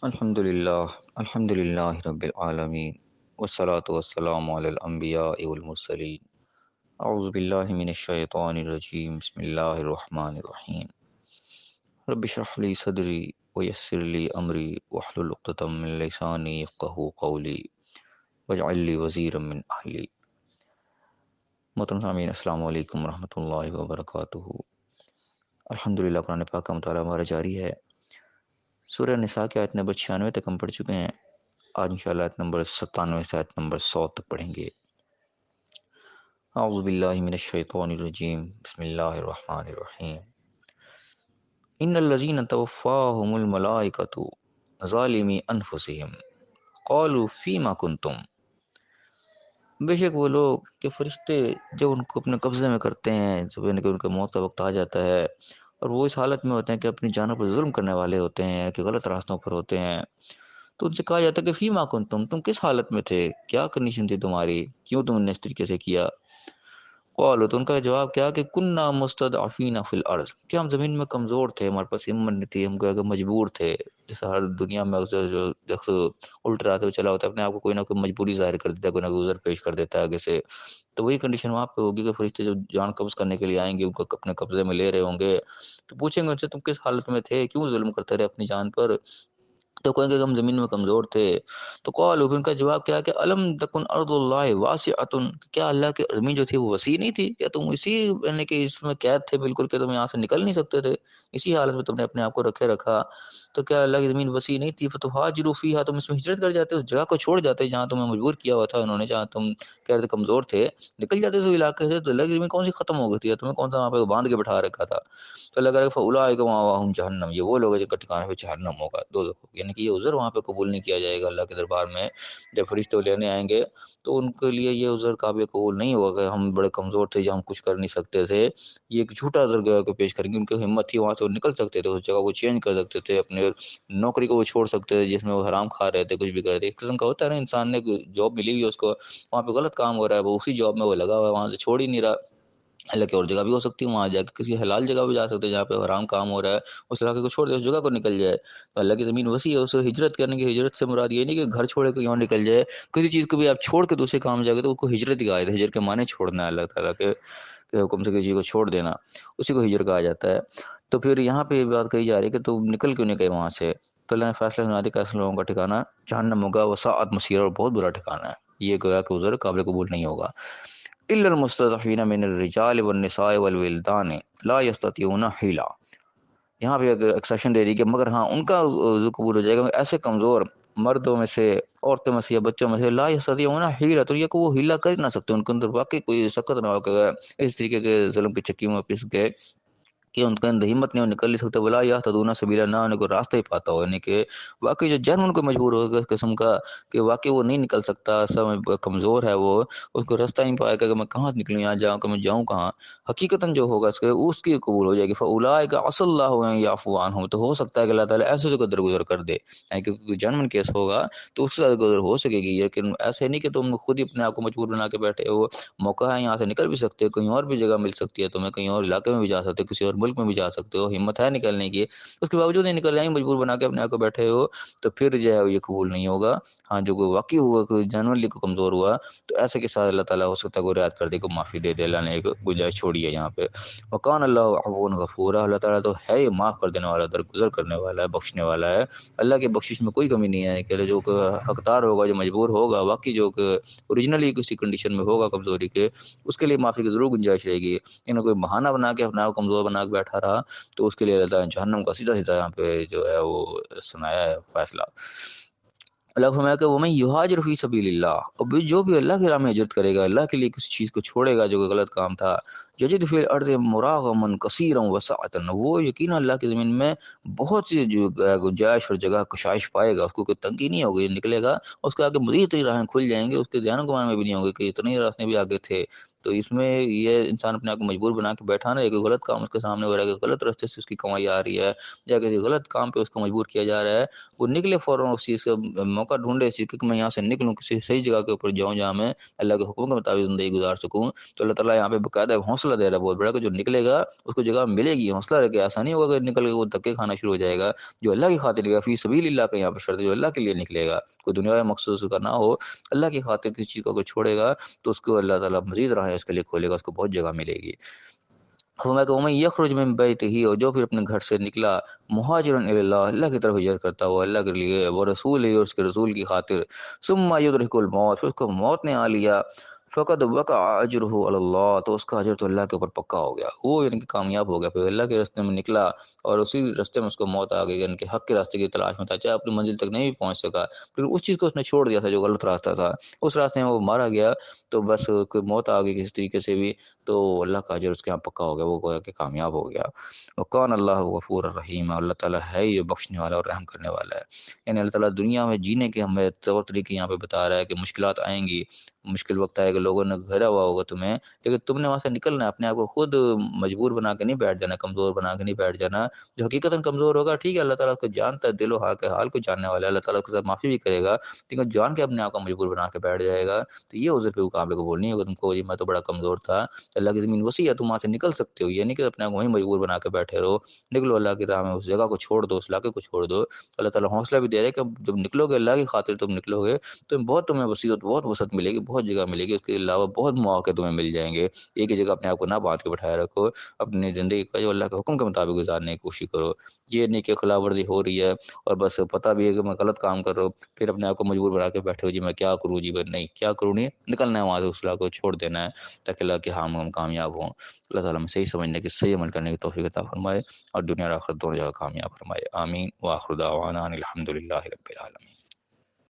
الحمد للہ رب العالمین والصلاة والسلام علی الانبیاء والمرسلین اعوذ باللہ من الشیطان الرجیم بسم اللہ الرحمن الرحیم رب اشرح لی صدری ویسر لی امری واحلل عقدۃ من لسانی یفقہوا قولی واجعل لی وزیرا من اہلی۔ محترم سامعین، السلام علیکم ورحمۃ اللہ وبرکاتہ۔ الحمدللہ قرآن پاک کا مطالعہ ہمارا جاری ہے۔ سورہ نساء کی آیت نمبر 96 تک ہم پڑھ چکے ہیں۔ آج انشاءاللہ آیت نمبر 97 سے آیت نمبر 100 تک پڑھیں گے۔ اعوذ باللہ من الشیطان الرجیم بسم اللہ الرحمن الرحیم۔ ان الذین توفاہم الملائکۃ ظالمی انفسہم قالوا فیما کنتم، بے شک وہ لوگ کہ فرشتے جب ان کو اپنے قبضے میں کرتے ہیں، جب ان کا موت کا وقت آ جاتا ہے اور وہ اس حالت میں ہوتے ہیں کہ اپنی جانوں پر ظلم کرنے والے ہوتے ہیں، کہ غلط راستوں پر ہوتے ہیں، تو ان سے کہا جاتا ہے کہ فیما کنتم، تم کس حالت میں تھے، کیا کنڈیشن تھی تمہاری، کیوں تم نے اس طریقے سے کیا؟ قالوا، تو ان کا جواب کیا کہ کننا مستضعفین فی الارض، کہ ہم زمین میں کمزور تھے، ہمارے پاس ہمت نہیں تھی، ہم کہ مجبور تھے۔ جیسے ہر دنیا میں اسے جو الٹ راستے پہ چلا ہوتا ہے، اپنے آپ کو کوئی نہ کوئی مجبوری ظاہر کر دیتا ہے، کوئی نہ کوئی عذر پیش کر دیتا ہے آگے سے، تو وہی کنڈیشن وہاں پہ ہوگی کہ فرشتے جو جان قبض کرنے کے لیے آئیں گے، ان کو اپنے قبضے میں لے رہے ہوں گے، تو پوچھیں گے ان سے تم کس حالت میں تھے، کیوں ظلم کرتے رہے اپنی جان پر؟ تو کہیں گے کہ ہم زمین میں کمزور تھے۔ تو قالوا، ان کا جواب کیا کہ الم تکن ارض اللہ واسعۃ، کیا اللہ کی زمین جو تھی وہ وسیع نہیں تھی؟ کیا تم اسی یعنی کہ اس میں قید تھے بالکل، کہ تم یہاں سے نکل نہیں سکتے تھے، اسی حالت میں تم نے اپنے آپ کو رکھا؟ تو کیا اللہ کی زمین وسیع نہیں تھی؟ فتہاجروا فیہا، تم اس میں ہجرت کر جاتے، اس جگہ کو چھوڑ جاتے جہاں تمہیں مجبور کیا ہوا تھا انہوں نے، جہاں تم کہہ رہے تھے کمزور تھے، نکل جاتے اس علاقے سے، تو اللہ کی زمین کون سی ختم ہو گئی تھی، تمہیں کون سا وہاں پہ باندھ کے بٹھا رکھا تھا؟ تو اللہ کہہ رہا ہے فاولئک مأواہم جہنم، یہ وہ لوگ ہیں جن کا ٹھکانہ پہ جہنم ہوگا، دوزخ ہوگی، یعنی کہ یہ عذر وہاں پہ قبول نہیں کیا جائے گا اللہ کے دربار میں۔ جب فرشتے لینے آئیں گے تو ان کے لیے یہ عذر قابل قبول نہیں ہوگا کہ ہم بڑے کمزور تھے یا ہم کچھ کر نہیں سکتے تھے، یہ ایک جھوٹا عذر کو پیش کریں گے۔ ان کی ہمت تھی، وہاں سے وہ نکل سکتے تھے، اس جگہ کو چینج کر سکتے تھے، اپنے نوکری کو وہ چھوڑ سکتے تھے جس میں وہ حرام کھا رہے تھے، کچھ بھی کر رہے تھے۔ ایک قسم کا ہوتا ہے نا، انسان نے جاب ملی ہوئی ہے اس کو، وہاں پہ غلط کام ہو رہا ہے، وہ اسی جاب میں وہ لگا ہوا ہے، وہاں سے چھوڑ ہی نہیں رہا، حالانکہ اور جگہ بھی ہو سکتی ہے، وہاں جا کے کسی حلال جگہ بھی جا سکتے ہیں جہاں پہ حرام کام ہو رہا ہے، اس علاقے کو چھوڑ دے، اس جگہ کو نکل جائے۔ تو اللہ کی زمین وسیع ہے، اسے ہجرت کرنے کی، ہجرت سے مراد یہ نہیں کہ گھر چھوڑے کوئی اور نکل جائے، کسی چیز کو بھی آپ چھوڑ کے دوسرے کام جائے گے تو اس کو ہجرت ہی کہا جاتا ہے۔ ہجرت کے معنی چھوڑنا ہے، اللہ تعالیٰ کے حکم سے کسی چیز کو چھوڑ دینا، اسی کو ہجر کہا جاتا ہے۔ تو پھر یہاں پہ یہ بات کہی جا رہی ہے کہ تم نکل کیوں نہیں گئے وہاں سے؟ تو اللہ نے فیصلہ سنا دیا کہ ایسے لوگوں کا ٹھکانہ جہنم ہوگا، وساعت مصیرا، اور بہت برا ٹھکانہ ہے، یہ گویا کہ عذر قابل قبول نہیں ہوگا۔ الا المستضعفین من الرجال والنساء والولدان لا يستطيعون حیلا، یہاں پہ ایک سیشن دے دی کہ مگر ہاں ان کا قبول ہو جائے گا، ایسے کمزور مردوں میں سے، عورتوں میں سے یا بچوں میں سے، لا يستطيعون حیلا، تو یہ کہ وہ ہیلا کر نہ سکتے، ان کے اندر واقعی کوئی سخت نہ ہو کہ اس طریقے کے ظلم کی چکی میں پس گئے کہ ان کے اندر ہمت نہیں، وہ نکل نہیں سکتے، ولا یہتدون سبیلا، نہ ان کو راستہ ہی پاتا ہو، یعنی کہ واقعی جو جن ان کو مجبور ہوگا اس قسم کا کہ واقعی وہ نہیں نکل سکتا، سب کمزور ہے وہ، اس کو راستہ ہی پائے گا کہ میں کہاں نکلوں، یہاں جاؤں کہ میں جاؤں کہاں، حقیقتاً جو ہوگا اس کی قبول ہو جائے گی۔ فاولئک عسى الله ان يعفو عنهم، تو ہو سکتا ہے کہ اللہ تعالیٰ ایسے کو درگزر کر دے، یعنی کہ کوئی جنمن کیس ہوگا تو اس سے درگزر ہو سکے گی، لیکن ایسے نہیں کہ تم خود ہی اپنے آپ کو مجبور بنا کے بیٹھے ہو، موقع ہے یہاں سے نکل بھی سکتے ہو، کہیں اور بھی جگہ مل سکتی ہے تمہیں، کہیں اور علاقے میں بھی جا سکتے ہو، کسی اور ملک میں بھی جا سکتے ہو، ہمت ہے نکلنے کی، اس کے باوجود نہیں نکل جائیں، مجبور بنا کے اپنے آپ کو بیٹھے ہو، تو پھر جو ہے یہ قبول نہیں ہوگا۔ ہاں جو کوئی واقعی ہوا، کوئی جنرلی کو کمزور ہوا، تو ایسے کے ساتھ اللہ تعالیٰ ہو سکتا ہے کوئی رعایت کر دے، کو معافی دے دے، اللہ نے ایک گنجائش چھوڑی ہے یہاں پہ۔ وکان اللہ عفوا غفورا، اللہ تعالیٰ تو ہے یہ معاف کر دینے والا، درگزر کرنے والا ہے، بخشنے والا ہے، اللہ کی بخشش میں کوئی کمی نہیں ہے، کہ جو حقدار ہوگا، جو مجبور ہوگا، واقعی جو کہ اوریجنلی کسی کنڈیشن میں ہوگا کمزوری کے، اس کے لیے معافی کی ضرور گنجائش رہے گی، انہیں کوئی بہانہ بنا کے اپنا کمزور بنا کے بیٹھا رہا تو اس کے لیے اللہ تعالیٰ نے جہنم کا سیدھا سیدھا یہاں پہ جو ہے وہ سنایا ہے فیصلہ۔ اللہ فرمایا کہ وَمَن يُهَاجِرْ فِي سَبِيلِ اللَّهِ، اور جو بھی اللہ کی راہ میں ہجرت کرے گا، اللہ کے لیے کسی چیز کو چھوڑے گا جو کہ غلط کام تھا، یجد فی الارض مراغما کثیرا وسعۃ، وہ یقینا اللہ کی زمین میں بہت سی جو گنجائش اور جگہ کشائش پائے گا، اس کو کوئی تنگی نہیں ہوگی، نکلے گا اس کے آگے مزید اتنی راہیں کھل جائیں گے، اس کے ذہن گمان میں بھی نہیں ہوگی کہ اتنے راستے بھی آگے تھے۔ تو اس میں یہ انسان اپنے آپ کو مجبور بنا کے بیٹھا نہ ہے کہ غلط کام اس کے سامنے ہو رہا ہے، کہ غلط راستے سے اس کی کمائی آ رہی ہے یا کسی غلط کام پہ اس کو مجبور کیا جا رہا ہے، وہ نکلے فوراً اس چیز سے موقع ڈھونڈے اس چیز کا کہ میں یہاں سے نکلوں، کسی صحیح جگہ کے اوپر جاؤں جہاں میں اللہ کے حکم کے مطابق زندگی گزار سکوں، تو اللہ تعالیٰ یہاں پہ باقاعدہ ایک حوصلہ دے رہا ہے بہت بڑا کہ جو نکلے گا اس کو جگہ ملے گی، حوصلہ رکھے، ایسا نہیں ہوگا کہ نکل کے وہ دھکے کھانا شروع ہو جائے گا۔ جو اللہ کی خاطر نکلے گا، فی سبیل اللہ کا یہاں پہ شرط ہے، جو اللہ کے لیے نکلے گا، کوئی دنیا میں مخصوص کا نہ ہو، اللہ کی خاطر کسی چیز کو کوئی چھوڑے گا تو اس کو اللہ تعالیٰ مزید راہیں اس کے لیے کھولے گا، اس کو بہت جگہ ملے گی۔ فرمایا کہ وَمَن يَخْرُجْ مِن بَيْتِهِ، اور جو پھر اپنے گھر سے نکلا مہاجرًا الی اللہ، اللہ کی طرف ہجرت کرتا ہوا اللہ کے لیے، وہ رسول ہے اور اس کے رسول کی خاطر، ثم يدركه الموت، پھر اس کو موت نے آ لیا، فقد وقع اجره علی اللہ، تو اس کا اجر تو اللہ کے اوپر پکا ہو گیا، وہ یعنی کہ کامیاب ہو گیا، پھر اللہ کے راستے میں نکلا اور اسی راستے میں اس کو موت آ گئی، یعنی کہ حق کے راستے کی تلاش میں تھا، چاہے اپنی منزل تک نہیں بھی پہنچ سکا، پھر اس چیز کو اس نے چھوڑ دیا تھا جو غلط راستہ تھا، اس راستے میں وہ مارا گیا، تو بس کوئی موت آ گئی کسی طریقے سے بھی، تو اللہ کا اجر اس کے یہاں پکا ہو گیا، وہ گویا کہ کامیاب ہو گیا۔ وقان اللہ غفور الرحیم، اللہ تعالیٰ ہے یہ بخشنے والا اور رحم کرنے والا ہے۔ یعنی اللہ تعالیٰ دنیا میں جینے کے ہمیں طور طریقے یہاں پہ بتا رہا ہے کہ مشکلات آئیں گی، مشکل وقت آئے گا، لوگوں نے گھیرا ہوا ہوگا تمہیں، لیکن تم نے وہاں سے نکلنا ہے، اپنے آپ کو خود مجبور بنا کے نہیں بیٹھ جانا، کمزور بنا کے نہیں بیٹھ جانا، جو حقیقتاً کمزور ہوگا ٹھیک ہے اللہ تعالیٰ اس کو جانتا ہے، دل و حال کو جاننے والا ہے، اللہ تعالیٰ اس کے ساتھ معافی بھی کرے گا، لیکن جان کے اپنے آپ کو مجبور بنا کے بیٹھ جائے گا تو یہ عذر پہ مقابلے کو بولنی ہوگا تم کو، جی میں تو بڑا کمزور تھا، اللہ کی زمین وسیع ہے، تم وہاں سے نکل سکتے ہو، یہ نہیں کہ اپنے آپ کو وہیں مجبور بنا کے بیٹھے رہو، نکلو اللہ کی راہ میں، اس جگہ کو چھوڑ دو، اس علاقے کو چھوڑ دو، اللہ تعالیٰ حوصلہ بھی دے رہا ہے کہ جب نکلو گے اللہ کی خاطر تم نکلو گے تو بہت تمہیں وسعت، بہت وسعت ملے گی، بہت جگہ ملے گی، اس کے علاوہ بہت مواقع تمہیں مل جائیں گے، ایک ہی جگہ اپنے آپ کو نہ باندھ کے بٹھائے رکھو، اپنی زندگی کا جو اللہ کے حکم کے مطابق گزارنے کی کوشش کرو، یہ نہیں کہ خلاف ورزی ہو رہی ہے اور بس پتہ بھی ہے کہ میں غلط کام کر رہا ہوں پھر اپنے آپ کو مجبور بنا کے بیٹھے ہو جی میں کیا کروں، جی میں نہیں کیا کروں، نہیں نکلنا ہے وہاں سے، اس علاقے کو چھوڑ دینا ہے تاکہ اللہ کے ہم کامیاب ہوں۔ اللہ تعالیٰ ہمیں صحیح سمجھنے کی، صحیح عمل کرنے کی توفیق عطا فرمائے اور دنیا اور آخرت دونوں جگہ کامیاب فرمائے، آمین، وآخر دعوانا ان الحمد للہ رب العالمین۔